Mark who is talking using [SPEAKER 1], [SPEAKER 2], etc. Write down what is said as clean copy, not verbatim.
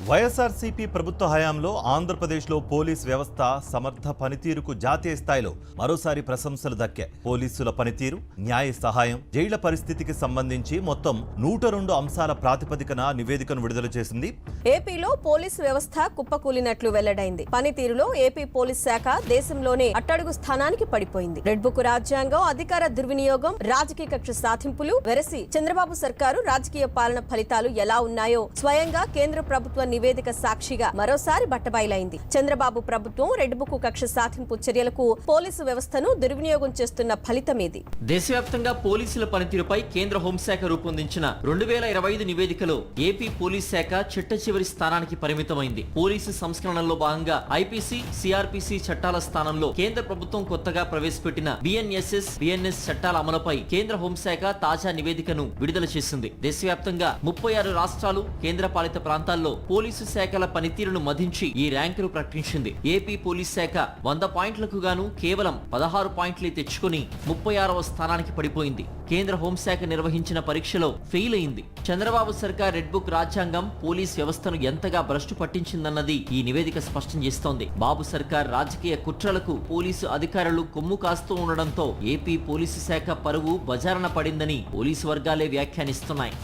[SPEAKER 1] వైఎస్ఆర్సీపీ ప్రభుత్వ హయాంలో ఆంధ్రప్రదేశ్లో పోలీస్ వ్యవస్థ సమర్థ పనితీరుకు జాతీయ స్థాయిలో మరోసారి ప్రశంసలు దక్కాయి. పోలీసుల పనితీరు, న్యాయ సహాయం, జైళ్ల పరిస్థితికి సంబంధించి మొత్తం 102 అంశాల ప్రాతిపదికన నివేదికను విడుదల చేసింది.
[SPEAKER 2] ఏపీలో పోలీసు వ్యవస్థ కుప్పకూలినట్లు వెల్లడైంది. పనితీరులో ఏపీ పోలీస్ శాఖ దేశంలోనే అట్టడుగు స్థానానికి పడిపోయింది. రెడ్ బుక్ రాజ్యాంగం, అధికార దుర్వినియోగం, రాజకీయ కక్ష సాధింపులు వెరసి చంద్రబాబు సర్కారు రాజకీయ పాలన ఫలితాలు ఎలా ఉన్నాయో స్వయంగా కేంద్ర ప్రభుత్వ నివేదిక సాక్షిగా మరోసారి బట్టబయలైంది. చంద్రబాబు ప్రభుత్వం రెడ్ బుక్ కక్ష సాధింపు చర్యలకు పోలీసు వ్యవస్థను దుర్వినియోగం చేస్తున్న ఫలితమేది.
[SPEAKER 3] దేశవ్యాప్తంగా పోలీసుల పనితీరుపై కేంద్ర హోంశాఖ రూపొందించిన 2025 నివేదికలో ఏపీ పోలీస్ శాఖ చిట్ట చివరి స్థానానికి పరిమితమైంది. పోలీసు సంస్కరణలో భాగంగా ఐపీసీ, సిఆర్పీసీ చట్టాల స్థానంలో కేంద్ర ప్రభుత్వం కొత్తగా ప్రవేశపెట్టిన బిఎన్ఎస్ఎస్, బిఎన్ఎస్ చట్టాల అమలుపై కేంద్ర హోంశాఖ తాజా నివేదికను విడుదల చేసింది. దేశవ్యాప్తంగా 36 రాష్ట్రాలు, కేంద్రపాలిత ప్రాంతాల్లో పోలీసు శాఖల పనితీరును మదించి ఈ ర్యాంకును ప్రకటించింది. ఏపీ పోలీస్ శాఖ 100 పాయింట్లకు గాను కేవలం 16 పాయింట్లే తెచ్చుకుని 36వ స్థానానికి పడిపోయింది. కేంద్ర హోంశాఖ నిర్వహించిన పరీక్షలో ఫెయిల్ అయింది. చంద్రబాబు సర్కార్ రెడ్ బుక్ రాజ్యాంగం పోలీస్ వ్యవస్థను ఎంతగా భ్రష్టు పట్టించిందన్నది ఈ నివేదిక స్పష్టం చేస్తోంది. బాబు సర్కార్ రాజకీయ కుట్రలకు పోలీసు అధికారులు కొమ్ము కాస్తూ ఉండడంతో ఏపీ పోలీసు శాఖ పరువు బజారున పడిందని పోలీసు వర్గాలే వ్యాఖ్యానిస్తున్నాయి.